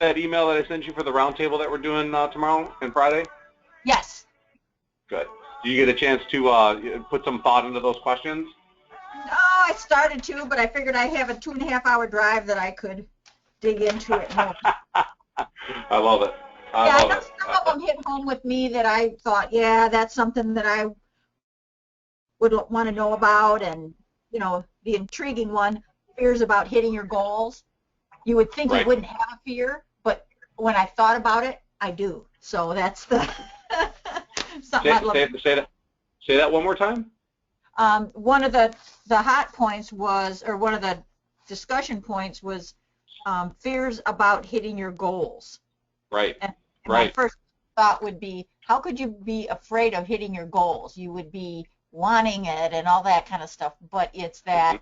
that email that I sent you for the roundtable that we're doing tomorrow and Friday? Yes. Good. Do you get a chance to put some thought into those questions? No, I started to, but I figured I have a 2.5-hour drive that I could dig into it more. I love it. I love it. Some of them hit home with me that I thought, yeah, that's something that I would want to know about, and you know, the intriguing one, fears about hitting your goals. You would think you wouldn't have a fear, but when I thought about it, I do. So that's the something I'd love to say that one more time. One of the hot points was, or one of the discussion points was fears about hitting your goals. Right. And my first thought would be, how could you be afraid of hitting your goals? You would be wanting it and all that kind of stuff, but it's that,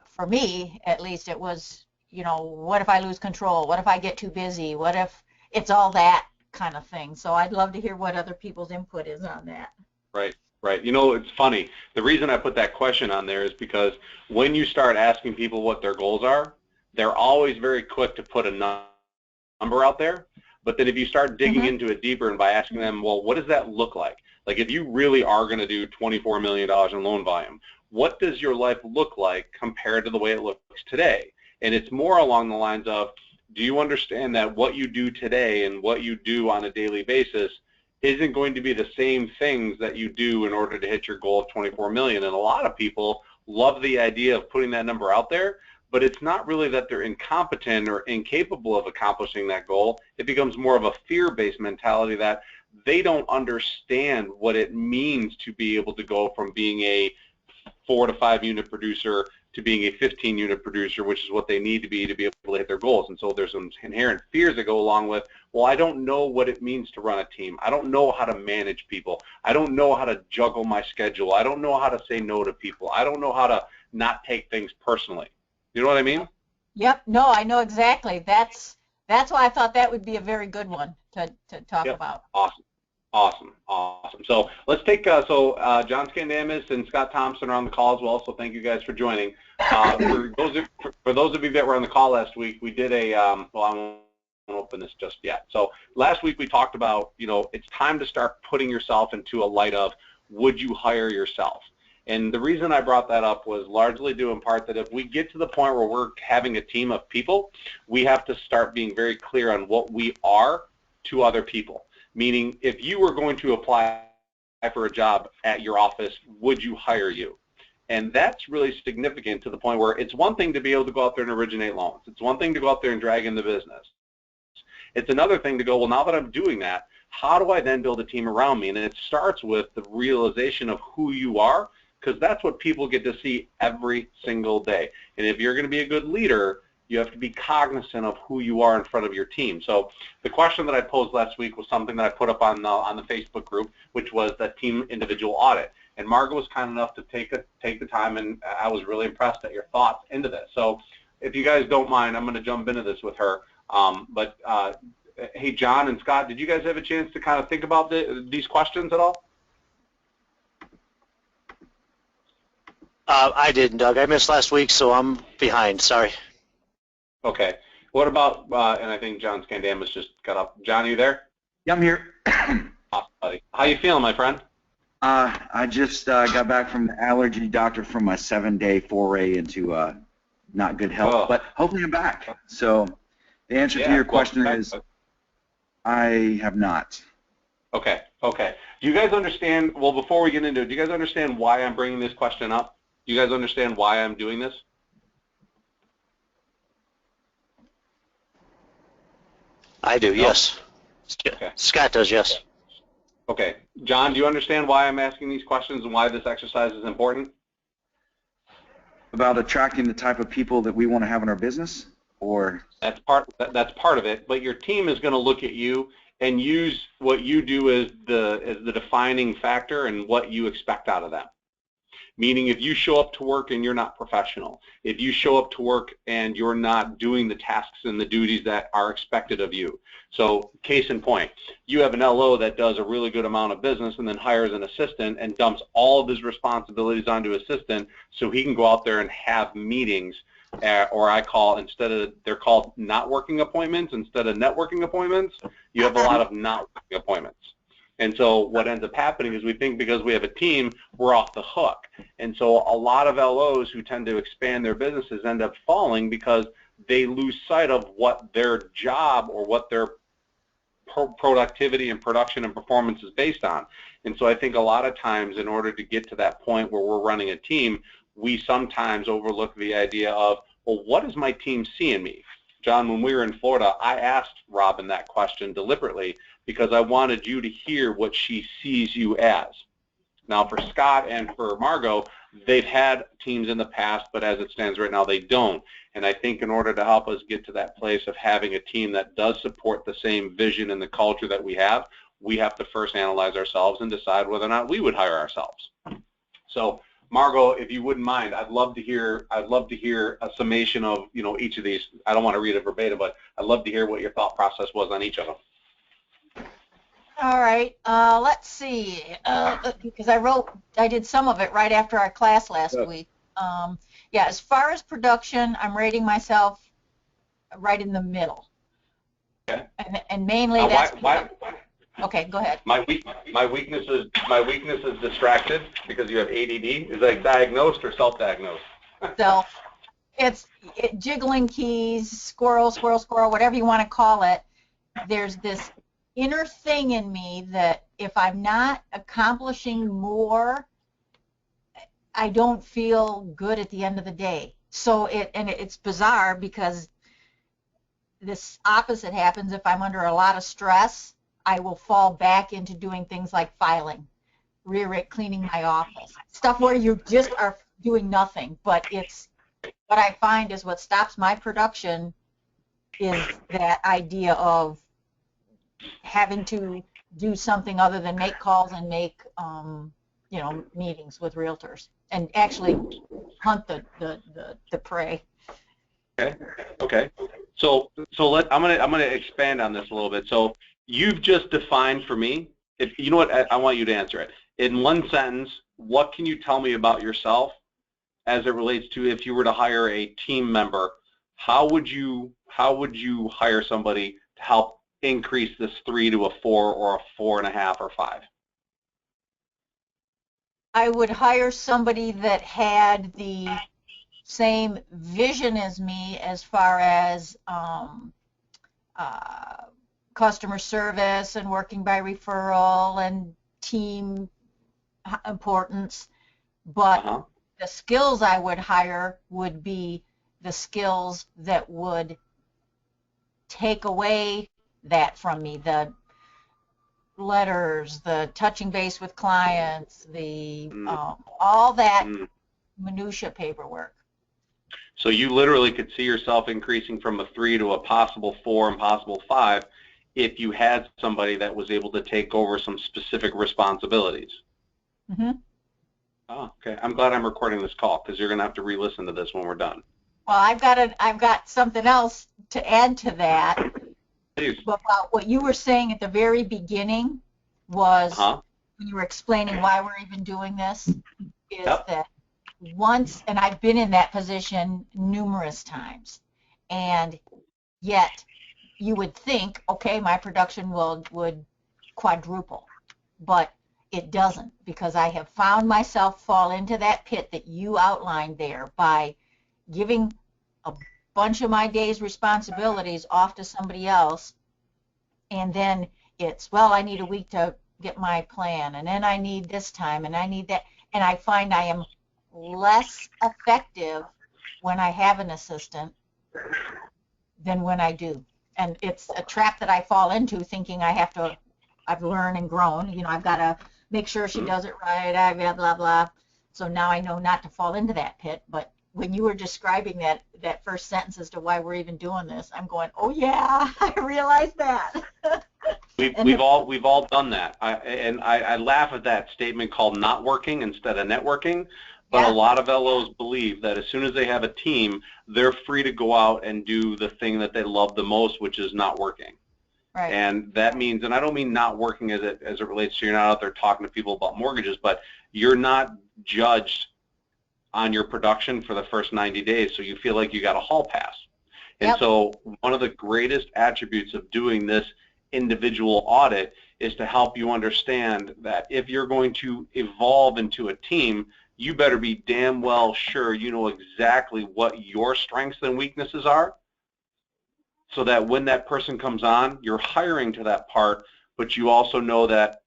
for me at least, it was, you know, what if I lose control? What if I get too busy? What if it's all that kind of thing? So I'd love to hear what other people's input is on that. Right. You know, it's funny. The reason I put that question on there is because when you start asking people what their goals are, they're always very quick to put a number out there. But then if you start digging into it deeper and by asking them, well, what does that look like? Like if you really are going to do $24 million in loan volume, what does your life look like compared to the way it looks today? And it's more along the lines of, do you understand that what you do today and what you do on a daily basis isn't going to be the same things that you do in order to hit your goal of 24 million? And a lot of people love the idea of putting that number out there, but it's not really that they're incompetent or incapable of accomplishing that goal. It becomes more of a fear-based mentality that they don't understand what it means to be able to go from being a 4 to 5 unit producer to being a 15 unit producer, which is what they need to be able to hit their goals. And so there's some inherent fears that go along with, well, I don't know what it means to run a team. I don't know how to manage people. I don't know how to juggle my schedule. I don't know how to say no to people. I don't know how to not take things personally. You know what I mean? Yep. No, I know exactly. That's why I thought that would be a very good one to talk about. Awesome. So let's take, John Scandamis and Scott Thompson are on the call as well, so thank you guys for joining. For those of you that were on the call last week, we did a, well, I won't open this just yet. So last week we talked about, you know, it's time to start putting yourself into a light of, would you hire yourself? And the reason I brought that up was largely due in part that if we get to the point where we're having a team of people, we have to start being very clear on what we are to other people. Meaning, if you were going to apply for a job at your office, would you hire you? And that's really significant to the point where it's one thing to be able to go out there and originate loans. It's one thing to go out there and drag in the business. It's another thing to go, well, now that I'm doing that, how do I then build a team around me? And it starts with the realization of who you are, because that's what people get to see every single day. And if you're going to be a good leader, you have to be cognizant of who you are in front of your team. So the question that I posed last week was something that I put up on the Facebook group, which was that team individual audit. And Margaret was kind enough to take the time, and I was really impressed at your thoughts into this. So if you guys don't mind, I'm going to jump into this with her. Hey, John and Scott, did you guys have a chance to kind of think about these questions at all? I didn't, Doug. I missed last week, so I'm behind. Sorry. Okay. What about, and I think John Scandamis just got up. John, are you there? Yeah, I'm here. Awesome, buddy. How you feeling, my friend? I just got back from the allergy doctor from my 7-day foray into not good health, but hopefully I'm back. So the answer to your question is I have not. Okay. Do you guys understand, well, before we get into it, do you guys understand why I'm bringing this question up? Do you guys understand why I'm doing this? I do, yes. Okay. Scott does, yes. Okay. John, do you understand why I'm asking these questions and why this exercise is important? About attracting the type of people that we want to have in our business, or? That's part of it, but your team is going to look at you and use what you do as the defining factor and what you expect out of them. Meaning if you show up to work and you're not professional, if you show up to work and you're not doing the tasks and the duties that are expected of you. So case in point, you have an LO that does a really good amount of business and then hires an assistant and dumps all of his responsibilities onto assistant so he can go out there and have meetings or I call, they're called not working appointments instead of networking appointments. You have a lot of not working appointments. And so what ends up happening is we think because we have a team, we're off the hook. And so a lot of LOs who tend to expand their businesses end up falling because they lose sight of what their job or what their productivity and production and performance is based on. And so I think a lot of times in order to get to that point where we're running a team, we sometimes overlook the idea of, well, what does my team see in me? John, when we were in Florida, I asked Robin that question deliberately because I wanted you to hear what she sees you as. Now, for Scott and for Margot, they've had teams in the past, but as it stands right now, they don't. And I think in order to help us get to that place of having a team that does support the same vision and the culture that we have to first analyze ourselves and decide whether or not we would hire ourselves. So, Margot, if you wouldn't mind, I'd love to hear a summation of, you know, each of these. I don't want to read it verbatim, but I'd love to hear what your thought process was on each of them. All right, let's see, because I did some of it right after our class last week. Yeah, as far as production, I'm rating myself right in the middle. Okay. And mainly that's why? Okay, go ahead. My weakness is distracted because you have ADD. Is that diagnosed or self-diagnosed? Self. It's jiggling keys, squirrel, whatever you want to call it. There's this inner thing in me that if I'm not accomplishing more, I don't feel good at the end of the day. So it's bizarre because this opposite happens if I'm under a lot of stress. I will fall back into doing things like filing, cleaning my office, stuff where you just are doing nothing. But it's what I find is what stops my production is that idea of having to do something other than make calls and make you know, meetings with realtors and actually hunt the prey. Okay. So I'm gonna expand on this a little bit. So you've just defined for me. If you know what, I want you to answer it in one sentence. What can you tell me about yourself as it relates to if you were to hire a team member? How would you hire somebody to help increase this 3 to a 4 or a 4.5 or 5? I would hire somebody that had the same vision as me as far as customer service and working by referral and team importance, but the skills I would hire would be the skills that would take away that from me, the letters, the touching base with clients, the all that minutia paperwork. So you literally could see yourself increasing from a 3 to a possible 4 and possible 5 if you had somebody that was able to take over some specific responsibilities. Mm-hmm. Oh, okay. I'm glad I'm recording this call because you're going to have to re-listen to this when we're done. Well, I've got something else to add to that. Please. About what you were saying at the very beginning was when you were explaining why we're even doing this, is that once, and I've been in that position numerous times, and yet you would think, okay, my production would quadruple, but it doesn't, because I have found myself fall into that pit that you outlined there by giving a bunch of my day's responsibilities off to somebody else, and then it's, well, I need a week to get my plan, and then I need this time, and I need that, and I find I am less effective when I have an assistant than when I do. And it's a trap that I fall into, thinking I've learned and grown, you know, I've got to make sure she does it right, blah, blah, blah. So now I know not to fall into that pit. But when you were describing that first sentence as to why we're even doing this, I'm going, oh yeah, I realized that. We've all done that. I laugh at that statement called not working instead of networking. But a lot of LOs believe that as soon as they have a team, they're free to go out and do the thing that they love the most, which is not working. Right. And that means, and I don't mean not working as it relates to you're not out there talking to people about mortgages, but you're not judged on your production for the first 90 days, so you feel like you got a hall pass. And Yep. so one of the greatest attributes of doing this individual audit is to help you understand that if you're going to evolve into a team, you better be damn well sure you know exactly what your strengths and weaknesses are, so that when that person comes on, you're hiring to that part, but you also know that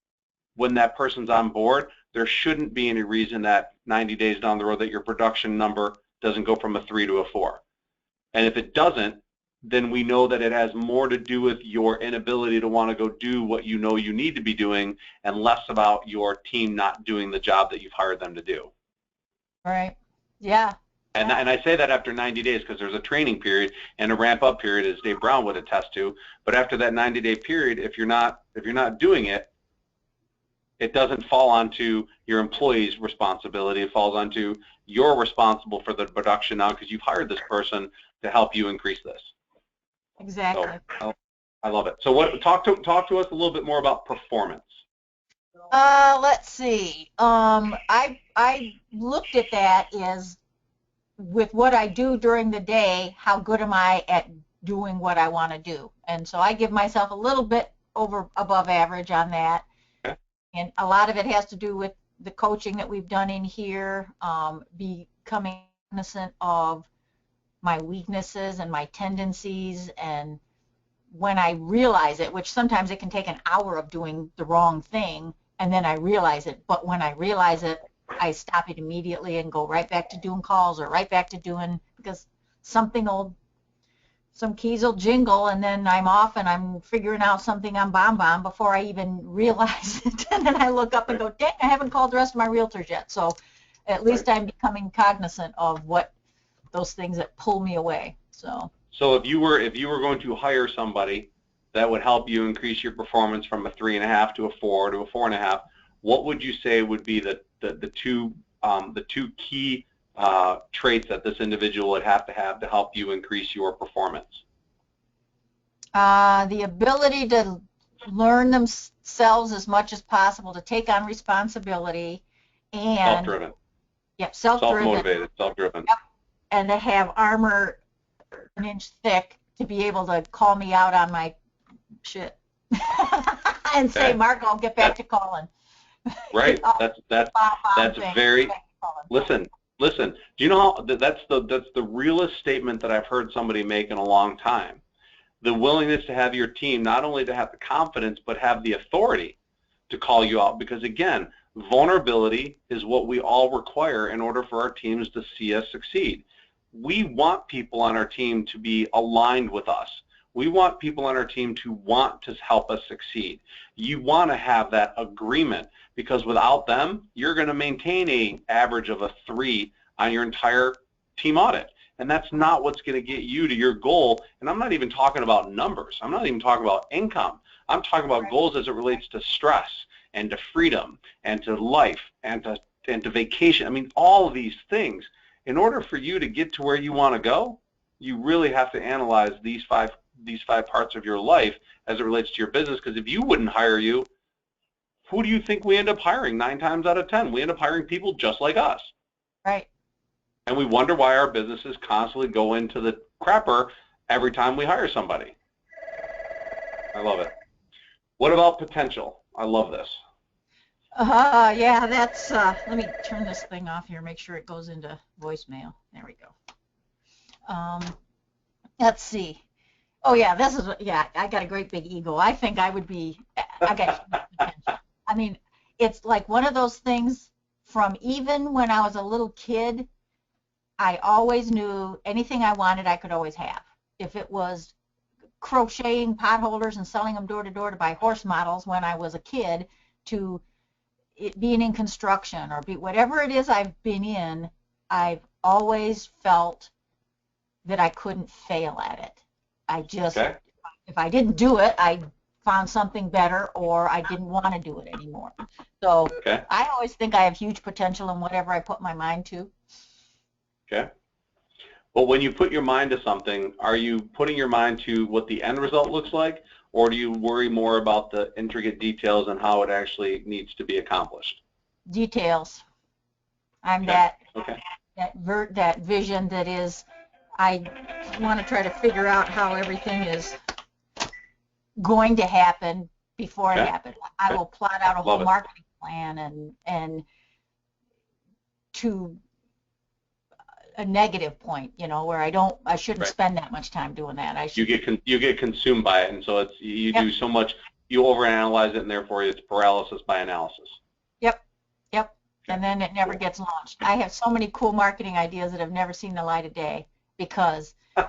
when that person's on board, there shouldn't be any reason that 90 days down the road that your production number doesn't go from a 3 to a 4. And if it doesn't, then we know that it has more to do with your inability to want to go do what you know you need to be doing, and less about your team not doing the job that you've hired them to do. Right. Yeah. And I say that after 90 days because there's a training period and a ramp-up period, as Dave Brown would attest to. But after that 90-day period, if you're not doing it, it doesn't fall onto your employee's responsibility. It falls onto you're responsible for the production now because you've hired this person to help you increase this. Exactly. So, I love it. So talk to us a little bit more about performance. Let's see. I looked at that as, with what I do during the day, how good am I at doing what I want to do? And so I give myself a little bit above average on that. Okay. And a lot of it has to do with the coaching that we've done in here, becoming cognizant of my weaknesses and my tendencies, and when I realize it, which sometimes it can take an hour of doing the wrong thing, and then I realize it, but when I realize it, I stop it immediately and go right back to doing calls, or right back to doing, because some keys will jingle, and then I'm off and I'm figuring out something on BombBomb before I even realize it, and then I look up and go, dang, I haven't called the rest of my realtors yet. So at least I'm becoming cognizant of what those things that pull me away. So if you were going to hire somebody that would help you increase your performance from a 3.5 to a 4 to a 4.5, what would you say would be the two key traits that this individual would have to help you increase your performance? The ability to learn themselves as much as possible, to take on responsibility, and Self-driven. Yep, self-driven. Self-motivated, self-driven. Yep. And to have armor an inch thick to be able to call me out on my shit and say, Mark, I'll get back to calling. Right. That's very. Listen. Do you know how that's the realest statement that I've heard somebody make in a long time? The willingness to have your team not only to have the confidence but have the authority to call you out, because again, vulnerability is what we all require in order for our teams to see us succeed. We want people on our team to be aligned with us. We want people on our team to want to help us succeed. You want to have that agreement, because without them, you're going to maintain an average of a 3 on your entire team audit. And that's not what's going to get you to your goal. And I'm not even talking about numbers. I'm not even talking about income. I'm talking about goals as it relates to stress and to freedom and to life and to vacation. I mean, all of these things. In order for you to get to where you want to go, you really have to analyze these five parts of your life as it relates to your business, because if you wouldn't hire you, who do you think we end up hiring 9 times out of 10? We end up hiring people just like us. Right. And we wonder why our businesses constantly go into the crapper every time we hire somebody. I love it. What about potential? I love this. Yeah, that's, let me turn this thing off here, make sure it goes into voicemail. There we go. Let's see. Oh yeah, I got a great big ego. I think I got potential. I mean, it's like one of those things from even when I was a little kid, I always knew anything I wanted I could always have. If it was crocheting pot holders and selling them door to door to buy horse models when I was a kid, to it being in construction, or whatever it is I've been in, I've always felt that I couldn't fail at it. I just, if I didn't do it, I found something better, or I didn't want to do it anymore. So I always think I have huge potential in whatever I put my mind to. Okay. Well, when you put your mind to something, are you putting your mind to what the end result looks like, or do you worry more about the intricate details and how it actually needs to be accomplished? Details. I'm that. Okay. that vision that is, I want to try to figure out how everything is going to happen before it happens. I will plot out a whole marketing plan and to a negative point, where I shouldn't spend that much time doing that. You get consumed by it, and so it's do so much, you overanalyze it, and therefore it's paralysis by analysis. Yep. And then it never gets launched. I have so many cool marketing ideas that have never seen the light of day because. Okay,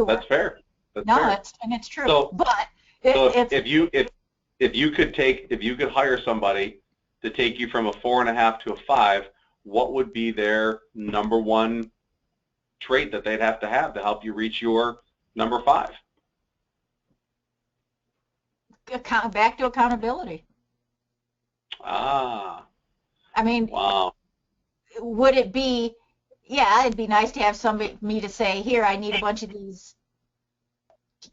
that's fair. That's fair. It's true. So, but if you could hire somebody to take you from a 4.5 to a 5, what would be their number one trait that they'd have to help you reach your number 5? Back to accountability. Ah. I mean, wow. Would it be? Yeah, it'd be nice to have me to say, here, I need a bunch of these.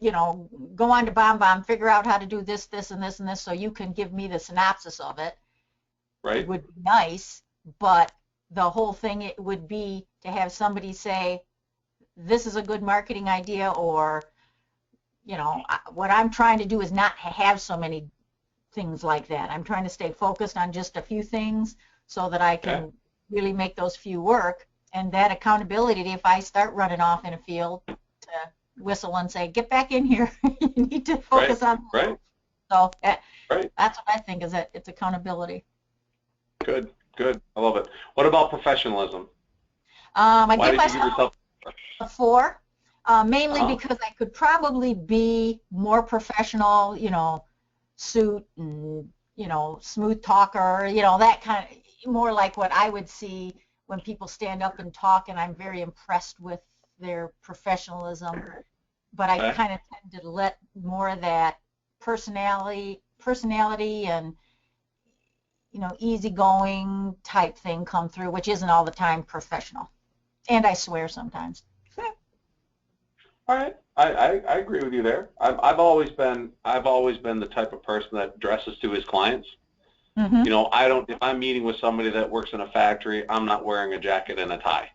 Go on to BombBomb, figure out how to do this, this, and this, and this, so you can give me the synopsis of it. Right. It would be nice, but the whole thing it would be to have somebody say, this is a good marketing idea, or, what I'm trying to do is not have so many things like that. I'm trying to stay focused on just a few things so that I can really make those few work. And that accountability, if I start running off in a field, to whistle and say, get back in here. You need to focus on that. Right. So that's what I think is that it's accountability. Good. I love it. What about professionalism? I give myself a 4, mainly because I could probably be more professional, suit and, smooth talker, that kind of, more like what I would see when people stand up and talk, and I'm very impressed with their professionalism. But I kind of tend to let more of that personality and, easygoing type thing come through, which isn't all the time professional. And I swear sometimes. All right, I agree with you there. I've always been the type of person that dresses to his clients. Mm-hmm. If I'm meeting with somebody that works in a factory, I'm not wearing a jacket and a tie.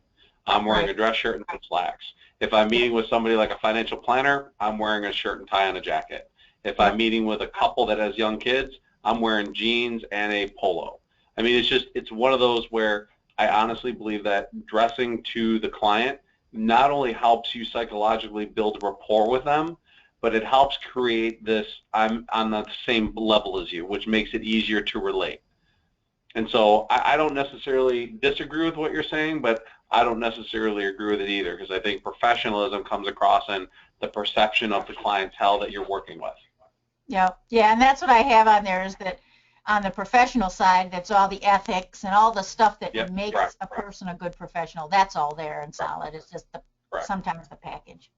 I'm wearing a dress shirt and some slacks. If I'm meeting with somebody like a financial planner, I'm wearing a shirt and tie and a jacket. If I'm meeting with a couple that has young kids, I'm wearing jeans and a polo. I mean, it's one of those where I honestly believe that dressing to the client not only helps you psychologically build rapport with them, but it helps create this, I'm on the same level as you, which makes it easier to relate. And so I don't necessarily disagree with what you're saying, but I don't necessarily agree with it either, because I think professionalism comes across in the perception of the clientele that you're working with. Yeah, and that's what I have on there, is that on the professional side, that's all the ethics and all the stuff that makes a person a good professional. That's all there and solid. It's just sometimes the package.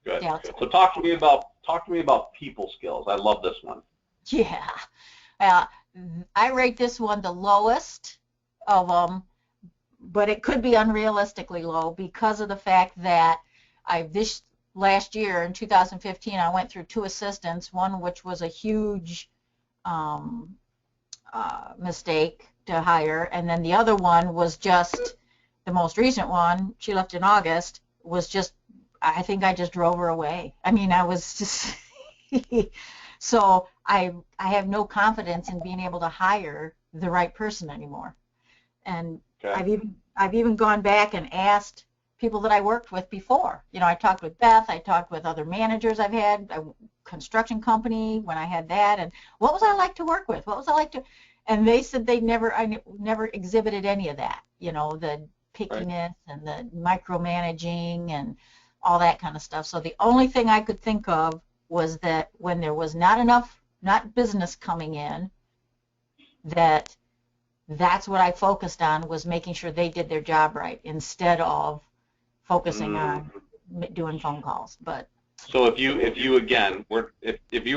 Good. Yeah, so talk to me about people skills. I love this one. Yeah. I rate this one the lowest of them, but it could be unrealistically low because of the fact that this last year in 2015 I went through 2 assistants, one which was a huge mistake to hire, and then the other one was just the most recent one. She left in August. Was just, I think I just drove her away. I mean, I was just so I have no confidence in being able to hire the right person anymore. And I've even gone back and asked people that I worked with before. I talked with Beth, I talked with other managers I've had, a construction company when I had that, and what was I like to work with? What was I like to? And they said I never exhibited any of that, the pickiness and the micromanaging and all that kind of stuff. So the only thing I could think of was that when there was not business coming in, that's what I focused on, was making sure they did their job right instead of focusing on doing phone calls. But so if you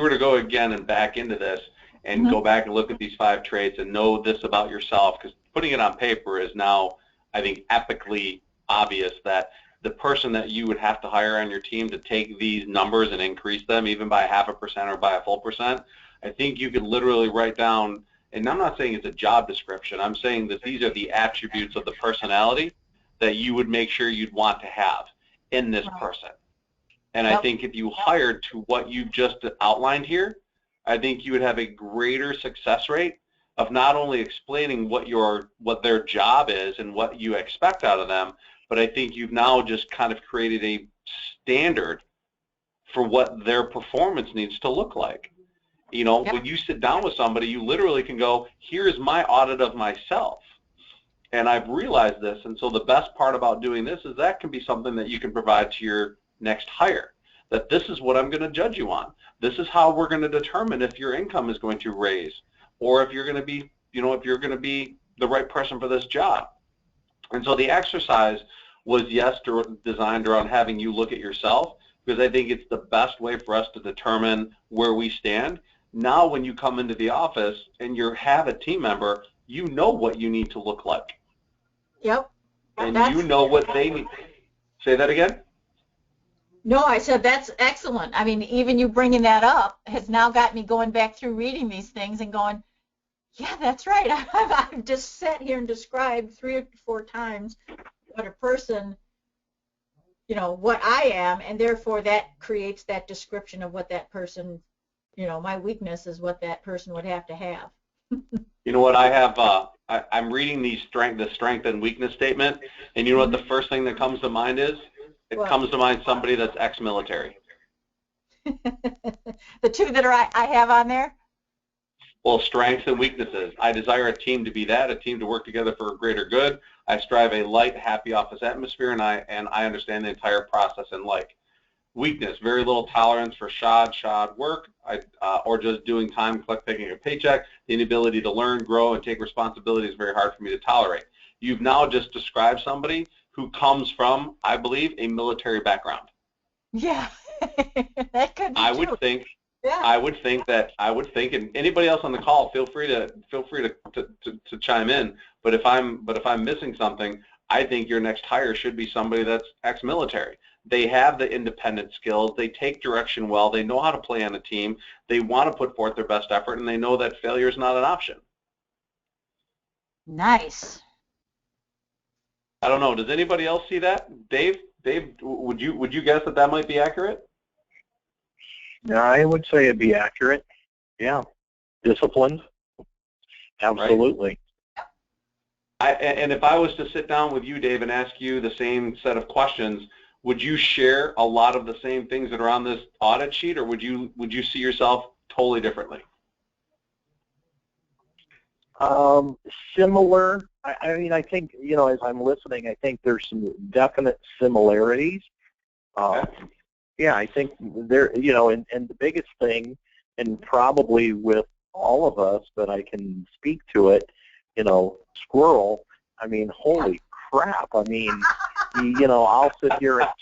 were to go again and back into this and go back and look at these 5 traits and know this about yourself, because putting it on paper is now, I think, epically obvious that the person that you would have to hire on your team to take these numbers and increase them even by 0.5% or by a full %, I think you could literally write down and I'm not saying it's a job description, I'm saying that these are the attributes of the personality that you would make sure you'd want to have in this person. And I think if you hired to what you just outlined here, I think you would have a greater success rate of not only explaining what their job is and what you expect out of them, but I think you've now just kind of created a standard for what their performance needs to look like. You know, when you sit down with somebody, you literally can go, here's my audit of myself. And I've realized this, and so the best part about doing this is that can be something that you can provide to your next hire, that this is what I'm going to judge you on. This is how we're going to determine if your income is going to raise, or if you're going to be, you know, if you're going to be the right person for this job. And so the exercise was, yes, designed around having you look at yourself, because I think it's the best way for us to determine where we stand. Now when you come into the office and you have a team member, you know what you need to look like. Yep. And you know what they need. Say that again? No, I said that's excellent. I mean, even you bringing that up has now got me going back through reading these things and going, yeah, that's right. I've just sat here and described 3 or 4 times what a person, you know, what I am, and therefore that creates that description of what that person, you know, my weakness is what that person would have to have. You know what, I have, I'm reading the strength and weakness statement, and you know what the first thing that comes to mind is? It comes to mind somebody that's ex-military. The 2 that I have on there? Well, strengths and weaknesses. I desire a team to be that, a team to work together for a greater good. I strive a light, happy office atmosphere, and I understand the entire process and like. Weakness, very little tolerance for shod work, or just doing time, taking a paycheck. The inability to learn, grow, and take responsibility is very hard for me to tolerate. You've now just described somebody who comes from, I believe, a military background. Yeah, that could be I would think. Yeah. I would think, and anybody else on the call, feel free to chime in. But if I'm missing something, I think your next hire should be somebody that's ex-military. They have the independent skills. They take direction well. They know how to play on a team. They want to put forth their best effort, and they know that failure is not an option. Nice. I don't know. Does anybody else see that? Dave, would you guess that might be accurate? Yeah, I would say it'd be accurate. Yeah, disciplined. Absolutely. Right. And if I was to sit down with you, Dave, and ask you the same set of questions, would you share a lot of the same things that are on this audit sheet, or would you see yourself totally differently? Similar. I mean, I think, you know, as I'm listening, I think there's some definite similarities. Yeah, I think there, you know, and the biggest thing, and probably with all of us, but I can speak to it, you know, squirrel, I mean, holy crap. I mean, you know, I'll sit here at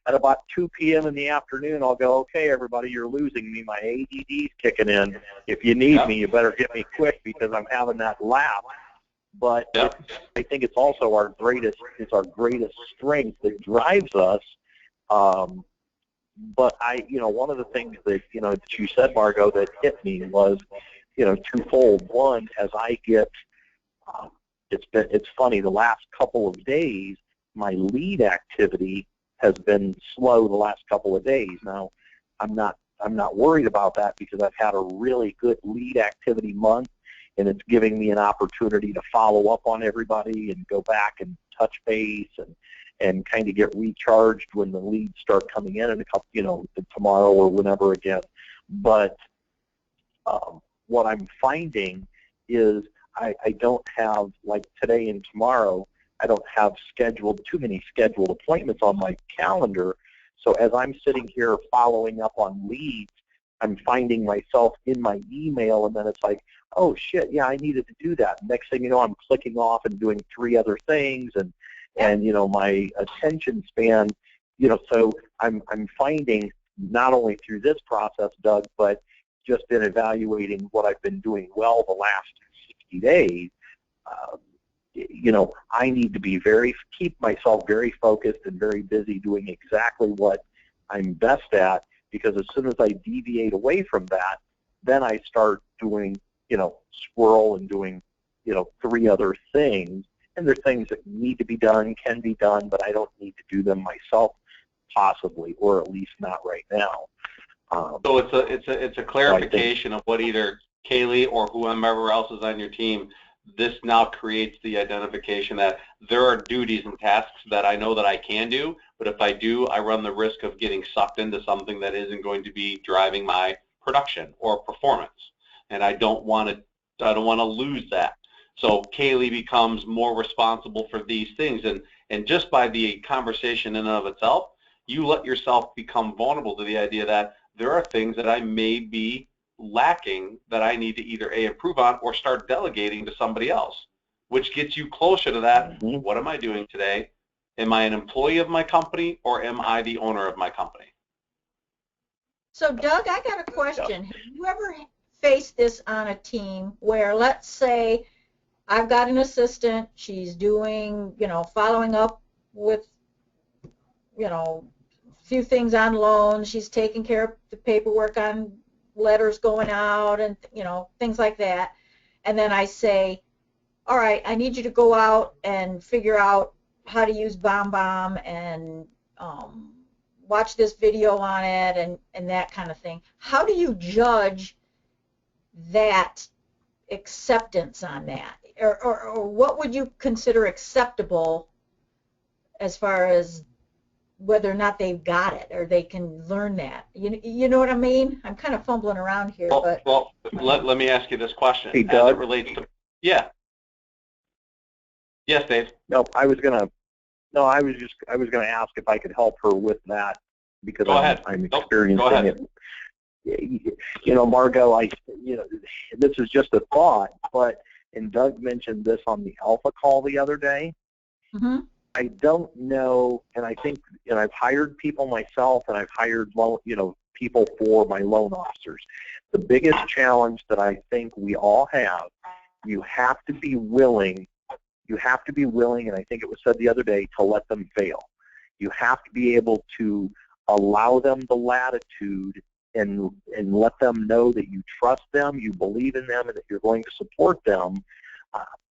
about 2 p.m. in the afternoon. I'll go, okay, everybody, you're losing me. My ADD's kicking in. If you need me, you better get me quick because I'm having that laugh. But I think it's also our greatest strength that drives us. But you know, one of the things that, you know, that you said, Margot, that hit me was, you know, twofold. One, as I get, it's funny, the last couple of days, my lead activity has been slow the last couple of days. Now, I'm not worried about that because I've had a really good lead activity month, and it's giving me an opportunity to follow up on everybody and go back and touch base and kind of get recharged when the leads start coming in a couple, you know, tomorrow or whenever again. But what I'm finding is I don't have, like today and tomorrow, I don't have too many scheduled appointments on my calendar. So as I'm sitting here following up on leads, I'm finding myself in my email, and then it's like, oh shit, yeah, I needed to do that. Next thing you know, I'm clicking off and doing 3 other things, and you know, my attention span, you know, so I'm finding not only through this process, Doug, but just in evaluating what I've been doing well the last 60 days, you know, I need to keep myself very focused and very busy doing exactly what I'm best at, because as soon as I deviate away from that, then I start doing, squirrel and doing, 3 other things. And they're things that need to be done, can be done, but I don't need to do them myself, possibly, or at least not right now. So it's a clarification of what either Kaylee or whomever else is on your team. This now creates the identification that there are duties and tasks that I know that I can do, but if I do, I run the risk of getting sucked into something that isn't going to be driving my production or performance, and I don't want to lose that. So Kaylee becomes more responsible for these things, and just by the conversation in and of itself, you let yourself become vulnerable to the idea that there are things that I may be lacking that I need to either improve on or start delegating to somebody else, which gets you closer to that. What am I doing today? Am I an employee of my company, or am I the owner of my company? So Doug, I got a question. Have you ever faced this on a team where, let's say, I've got an assistant, she's doing, following up with, a few things on loans, she's taking care of the paperwork on letters going out and, things like that. And then I say, all right, I need you to go out and figure out how to use BombBomb and watch this video on it and that kind of thing. How do you judge that acceptance on that? Or what would you consider acceptable as far as whether or not they've got it or they can learn that? You know what I mean? I'm kind of fumbling around here. Well, let me ask you this question. Hey, Doug. As it relates to, yeah. Yes, Dave. No, I was gonna ask if I could help her with that because I'm experiencing it. Margot, this is just a thought, and Doug mentioned this on the Alpha call the other day. Mm-hmm. I don't know, and I think, I've hired people myself, and I've hired people for my loan officers. The biggest challenge that I think we all have, you have to be willing, and I think it was said the other day, to let them fail. You have to be able to allow them the latitude and let them know that you trust them, you believe in them, and that you're going to support them.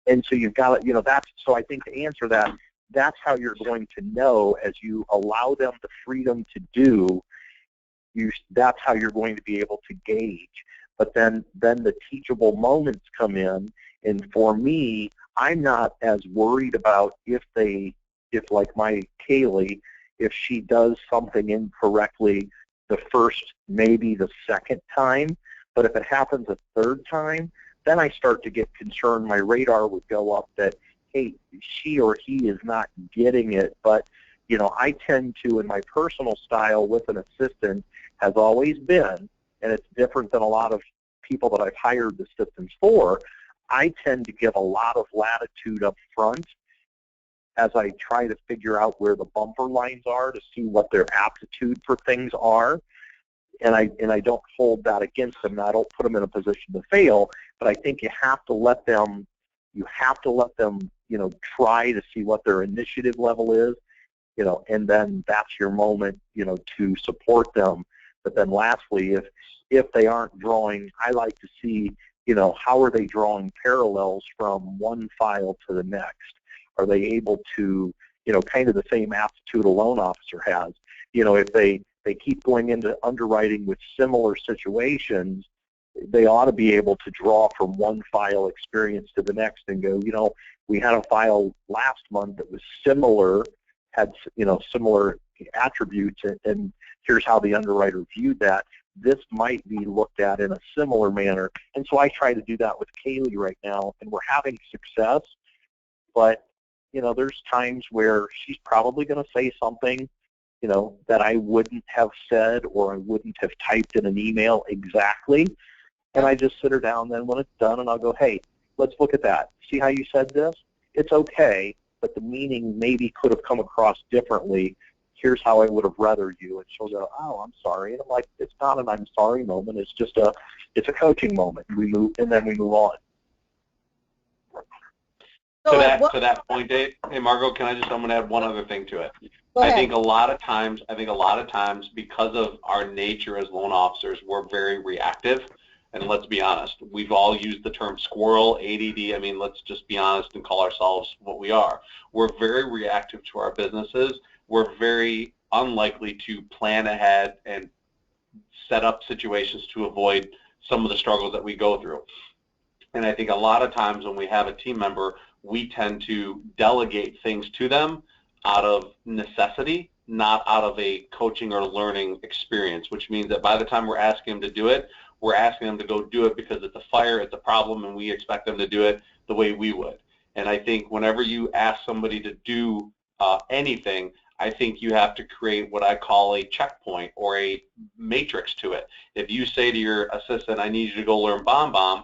And so you've got to, so I think to answer that, that's how you're going to know, as you allow them the freedom to do, that's how you're going to be able to gauge. But then the teachable moments come in, and for me, I'm not as worried about if like my Kaylee, if she does something incorrectly the first, maybe the second time, but if it happens a third time, then I start to get concerned. My radar would go up that, hey, she or he is not getting it. But, I tend to, in my personal style with an assistant, has always been, and it's different than a lot of people that I've hired assistants for, I tend to give a lot of latitude up front as I try to figure out where the bumper lines are to see what their aptitude for things are. And I don't hold that against them. I don't put them in a position to fail, but I think you have to let them, try to see what their initiative level is, and then that's your moment, to support them. But then lastly, if they aren't drawing, I like to see, how are they drawing parallels from one file to the next? Are they able to, kind of the same aptitude a loan officer has? If they keep going into underwriting with similar situations, they ought to be able to draw from one file experience to the next and go, we had a file last month that was similar, had, similar attributes, and here's how the underwriter viewed that. This might be looked at in a similar manner. And so I try to do that with Kaylee right now, and we're having success. But, there's times where she's probably going to say something, that I wouldn't have said or I wouldn't have typed in an email exactly. And I just sit her down then when it's done, and I'll go, hey, let's look at that. See how you said this? It's okay, but the meaning maybe could have come across differently. Here's how I would have rather you. And she'll go, oh, I'm sorry. And I'm like, it's not an I'm sorry moment. It's just it's a coaching moment. And then we move on. To that point, Dave, hey, Margot, I'm going to add one other thing to it. I think a lot of times, because of our nature as loan officers, we're very reactive. And let's be honest, we've all used the term squirrel, ADD. I mean, let's just be honest and call ourselves what we are. We're very reactive to our businesses. We're very unlikely to plan ahead and set up situations to avoid some of the struggles that we go through. And I think a lot of times when we have a team member, we tend to delegate things to them out of necessity, not out of a coaching or learning experience, which means that by the time we're asking them to do it, we're asking them to go do it because it's a fire, it's a problem, and we expect them to do it the way we would. And I think whenever you ask somebody to do anything, I think you have to create what I call a checkpoint or a matrix to it. If you say to your assistant, I need you to go learn BombBomb,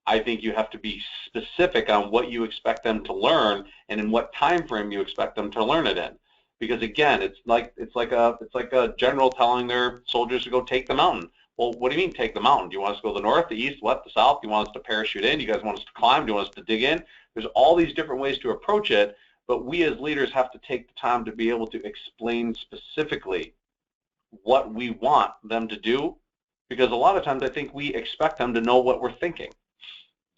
I think you have to be specific on what you expect them to learn and in what time frame you expect them to learn it in. Because again, it's like a general telling their soldiers to go take the mountain. Well, what do you mean take the mountain? Do you want us to go to the north, the east, west, the south? Do you want us to parachute in? Do you guys want us to climb? Do you want us to dig in? There's all these different ways to approach it, but we as leaders have to take the time to be able to explain specifically what we want them to do, because a lot of times I think we expect them to know what we're thinking.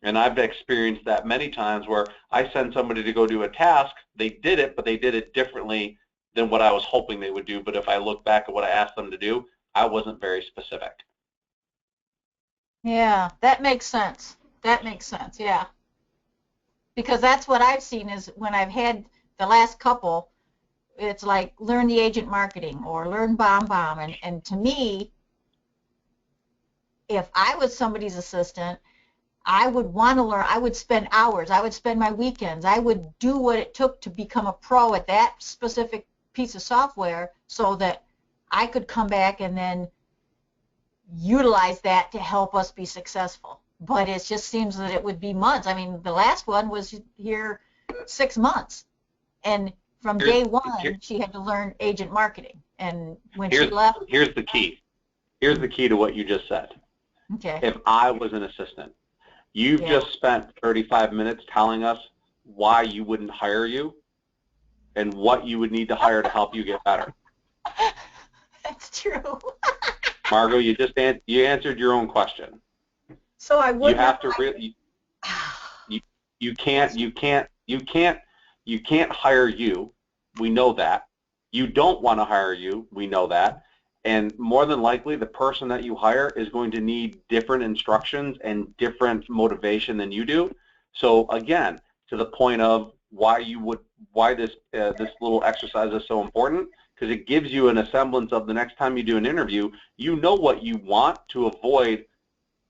And I've experienced that many times where I send somebody to go do a task, they did it, but they did it differently than what I was hoping they would do. But if I look back at what I asked them to do, I wasn't very specific. Yeah, that makes sense. That makes sense, yeah. Because that's what I've seen is when I've had the last couple, it's like learn the agent marketing or learn BombBomb. And to me, if I was somebody's assistant, I would want to learn. I would spend hours. I would spend my weekends. I would do what it took to become a pro at that specific piece of software so that I could come back and then utilize that to help us be successful. But it just seems that it would be months. I mean, the last one was here 6 months. And from day one, she had to learn agent marketing. And when she left... Here's the key. Here's the key to what you just said. Okay. If I was an assistant, you've just spent 35 minutes telling us why you wouldn't hire you and what you would need to hire to help you get better. That's true. Margot, you just answered your own question. So I would. You have to really. You can't hire you. We know that. You don't want to hire you. We know that. And more than likely, the person that you hire is going to need different instructions and different motivation than you do. So again, to the point of why this little exercise is so important, because it gives you an semblance of the next time you do an interview, you know what you want to avoid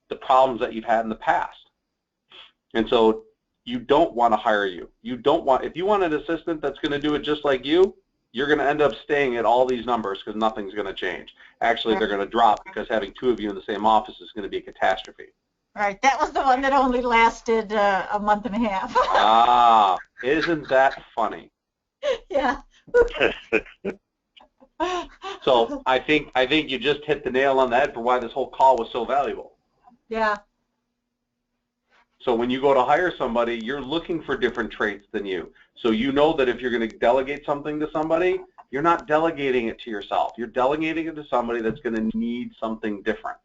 the problems that you've had in the past. And so you don't want to hire you. If you want an assistant that's going to do it just like you, you're going to end up staying at all these numbers because nothing's going to change. Actually, they're going to drop because having two of you in the same office is going to be a catastrophe. Right. That was the one that only lasted a month and a half. Ah, isn't that funny? Yeah. So I think you just hit the nail on the head for why this whole call was so valuable. Yeah. So when you go to hire somebody, you're looking for different traits than you. So you know that if you're going to delegate something to somebody, you're not delegating it to yourself. You're delegating it to somebody that's going to need something different.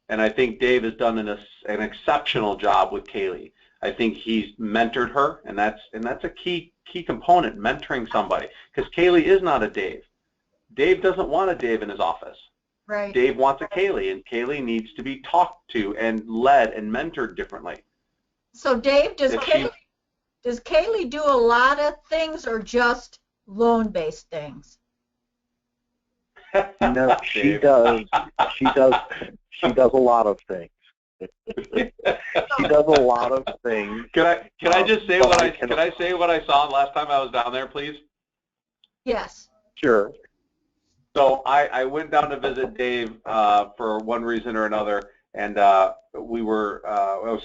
And I think Dave has done an exceptional job with Kaylee. I think he's mentored her, and that's a key component, mentoring somebody. Because Kaylee is not a Dave. Dave doesn't want a Dave in his office. Right. Dave wants a Kaylee, and Kaylee needs to be talked to and led and mentored differently. So Dave, does Kaylee do a lot of things or just loan-based things? No, she does. She does a lot of things. She does a lot of things. Can I just say what I say what I saw last time I was down there, please? Yes. Sure. So I went down to visit Dave for one reason or another, and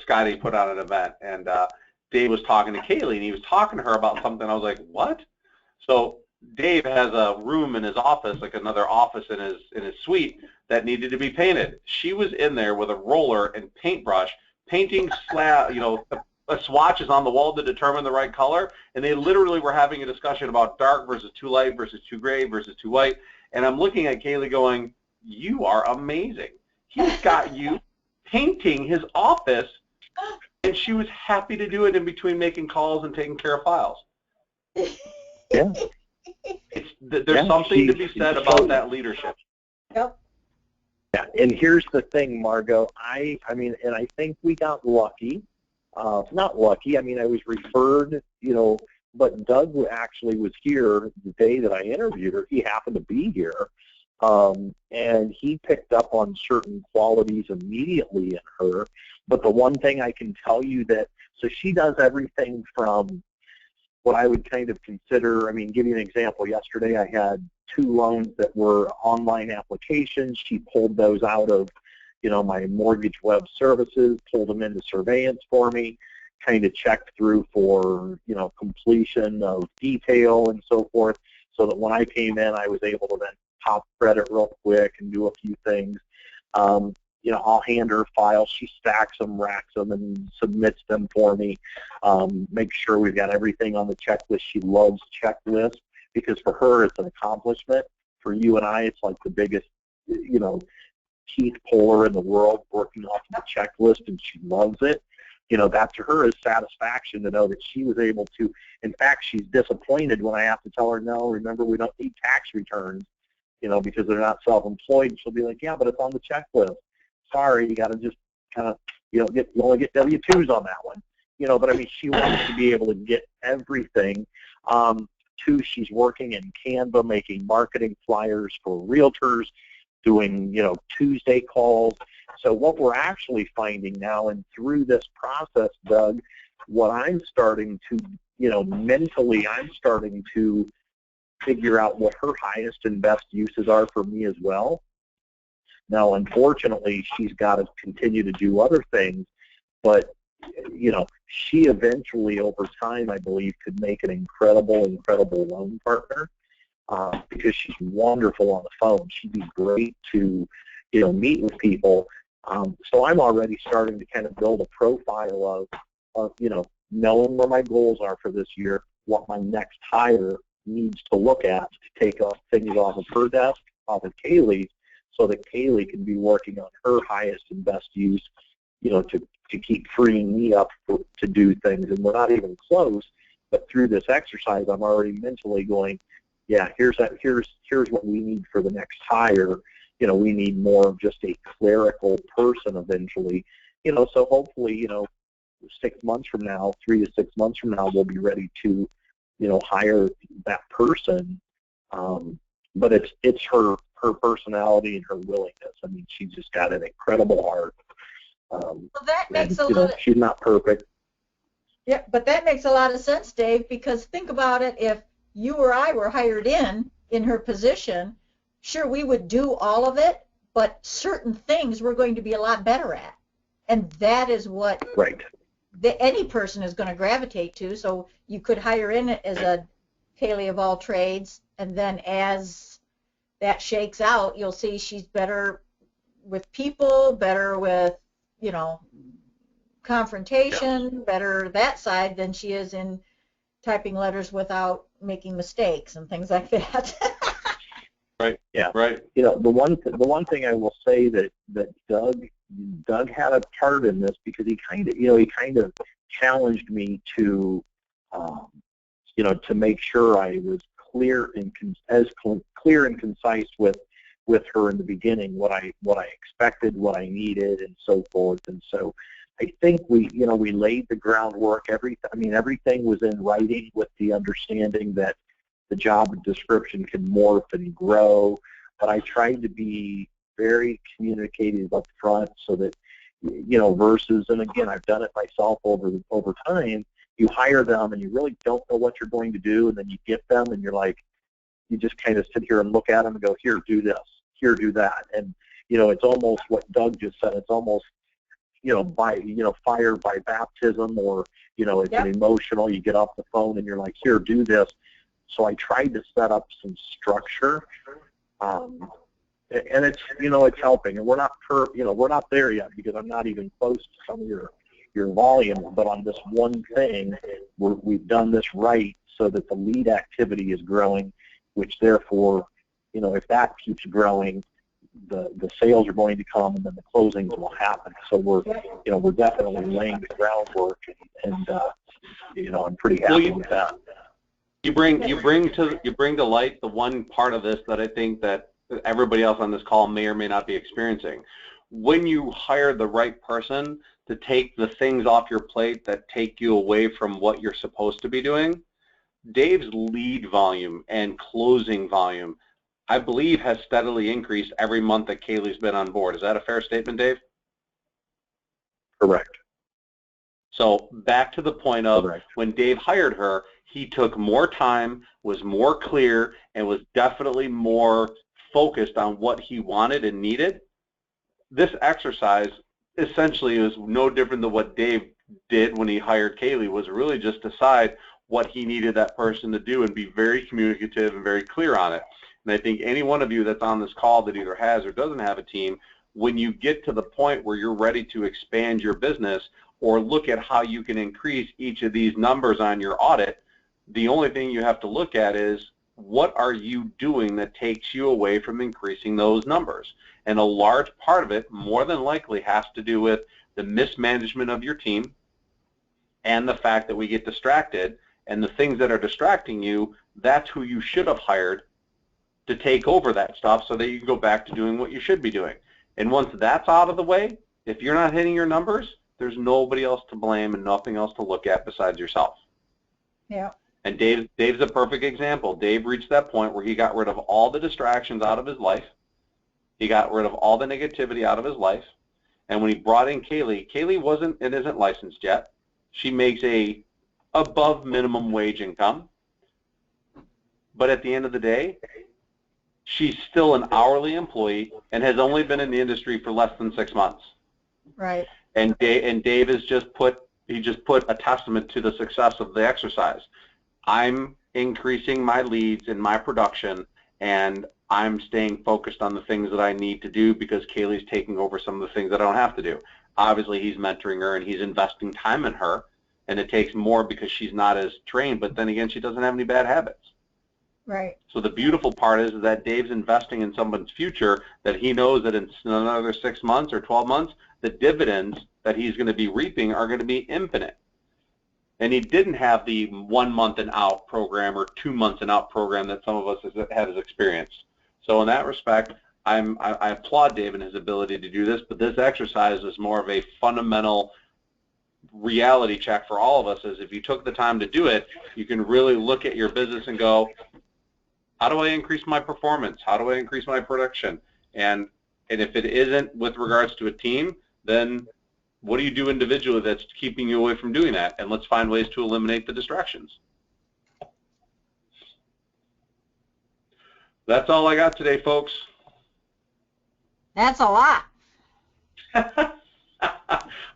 Scotty put on an event, and Dave was talking to Kaylee, and he was talking to her about something. I was like, what? So Dave has a room in his office, like another office in his suite, that needed to be painted. She was in there with a roller and paintbrush, painting swatches on the wall to determine the right color, and they literally were having a discussion about dark versus too light versus too gray versus too white. And I'm looking at Kaylee going, you are amazing. he's got you painting his office, and she was happy to do it in between making calls and taking care of files. Yeah. There's something to be said about that leadership. Yep. Yeah, and here's the thing, Margot. I mean, and I think we got lucky. Not lucky. I mean, I was referred, but Doug actually was here the day that I interviewed her. He happened to be here, and he picked up on certain qualities immediately in her. But the one thing I can tell you so she does everything from what I would kind of consider, give you an example. Yesterday I had 2 loans that were online applications. She pulled those out of, my mortgage web services, pulled them into surveillance for me, kind of checked through for, completion of detail and so forth, so that when I came in, I was able to then pop credit real quick and do a few things. I'll hand her files. She stacks them, racks them, and submits them for me. Make sure we've got everything on the checklist. She loves checklists because for her it's an accomplishment. For you and I, it's like the biggest, teeth puller in the world, working off of the checklist, and she loves it. That to her is satisfaction to know that she was able to. In fact, she's disappointed when I have to tell her, no, remember, we don't need tax returns, because they're not self-employed. And she'll be like, yeah, but it's on the checklist. Sorry, you got to just kind of, you only get W-2s on that one. But she wants to be able to get everything. 2, she's working in Canva, making marketing flyers for realtors, doing, Tuesday calls. So what we're actually finding now, and through this process, Doug, what I'm starting to, mentally, I'm starting to figure out what her highest and best uses are for me as well. Now, unfortunately, she's got to continue to do other things, but, she eventually, over time, I believe, could make an incredible loan partner because she's wonderful on the phone. She'd be great to, meet with people. So I'm already starting to kind of build a profile of knowing where my goals are for this year, what my next hire needs to look at to take things off of her desk, off of Kaylee's, so that Kaylee can be working on her highest and best use, to keep freeing me up to do things. And we're not even close, but through this exercise, I'm already mentally going, yeah, here's what we need for the next hire. We need more of just a clerical person eventually. So hopefully, 6 months from now, 3 to 6 months from now, we'll be ready to, hire that person. But it's her personality and her willingness. She's just got an incredible heart. Well, that makes a lot. She's not perfect. Yeah, but that makes a lot of sense, Dave, because think about it. If you or I were hired in her position, sure, we would do all of it, but certain things we're going to be a lot better at. And that is what any person is going to gravitate to. So you could hire in as a Kaylee of all trades, and then as that shakes out, you'll see she's better with people, better with, confrontation, better that side than she is in typing letters without making mistakes and things like that. Right. Yeah. Right. The one thing I will say that Doug had a part in this, because he kind of challenged me to to make sure I was clear and concise with her in the beginning, what I expected, what I needed, and so forth. And so I think we laid the groundwork. Everything was in writing, with the understanding that the job description can morph and grow. But I tried to be very communicative up front, so that versus, and again, I've done it myself over time. You hire them and you really don't know what you're going to do, and then you get them and you're like, you just kind of sit here and look at them and go, here, do this, here, do that. And it's almost what Doug just said. It's almost fire by baptism, or it's an emotional. You get off the phone and you're like, here, do this. So I tried to set up some structure, and it's helping. And we're not there yet, because I'm not even close to some of your volume. But on this one thing, we've done this right, so that the lead activity is growing, which therefore, if that keeps growing, the sales are going to come, and then the closings will happen. So we're definitely laying the groundwork, and I'm pretty happy with that. You bring to light the one part of this that I think that everybody else on this call may or may not be experiencing. When you hire the right person to take the things off your plate that take you away from what you're supposed to be doing, Dave's lead volume and closing volume, I believe, has steadily increased every month that Kaylee's been on board. Is that a fair statement, Dave? Correct. So back to the point of Correct. When Dave hired her, he took more time, was more clear, and was definitely more focused on what he wanted and needed. This exercise essentially is no different than what Dave did when he hired Kaylee, was really just decide what he needed that person to do and be very communicative and very clear on it. And I think any one of you that's on this call that either has or doesn't have a team, when you get to the point where you're ready to expand your business or look at how you can increase each of these numbers on your audit, the only thing you have to look at is what are you doing that takes you away from increasing those numbers. And a large part of it, more than likely, has to do with the mismanagement of your team and the fact that we get distracted, and the things that are distracting you, that's who you should have hired to take over that stuff so that you can go back to doing what you should be doing. And once that's out of the way, if you're not hitting your numbers, there's nobody else to blame and nothing else to look at besides yourself. Yeah. And Dave's a perfect example. Dave reached that point where he got rid of all the distractions out of his life. He got rid of all the negativity out of his life. And when he brought in Kaylee, Kaylee wasn't and isn't licensed yet. She makes a above minimum wage income. But at the end of the day, she's still an hourly employee and has only been in the industry for less than 6 months. Right. And Dave has just put a testament to the success of the exercise. I'm increasing my leads and my production, and I'm staying focused on the things that I need to do because Kaylee's taking over some of the things that I don't have to do. Obviously, he's mentoring her and he's investing time in her, and it takes more because she's not as trained, but then again, she doesn't have any bad habits. Right. So the beautiful part is that Dave's investing in someone's future that he knows that in another 6 months or 12 months, the dividends that he's going to be reaping are going to be infinite. And he didn't have the 1 month and out program or 2 months and out program that some of us have experienced. So in that respect, I applaud Dave and his ability to do this, but this exercise is more of a fundamental reality check for all of us. Is if you took the time to do it, you can really look at your business and go, how do I increase my performance? How do I increase my production? And if it isn't with regards to a team, then what do you do individually that's keeping you away from doing that? And let's find ways to eliminate the distractions. That's all I got today, folks. That's a lot.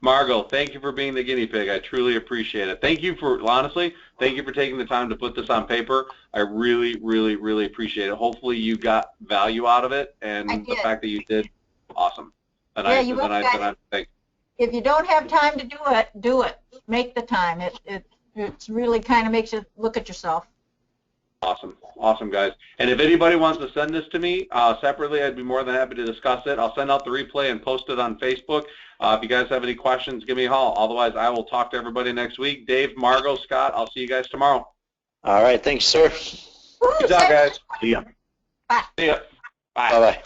Margot, thank you for being the guinea pig. I truly appreciate it. Thank you for, honestly, thank you for taking the time to put this on paper. I really, really, really appreciate it. Hopefully you got value out of it, and the fact that you did, awesome. And yeah, if you don't have time to do it. Make the time. It's really kind of makes you look at yourself. Awesome. Awesome, guys. And if anybody wants to send this to me separately, I'd be more than happy to discuss it. I'll send out the replay and post it on Facebook. If you guys have any questions, give me a call. Otherwise, I will talk to everybody next week. Dave, Margot, Scott, I'll see you guys tomorrow. All right. Thanks, sir. Good job, guys. See ya. Bye. See ya. Bye. Bye-bye.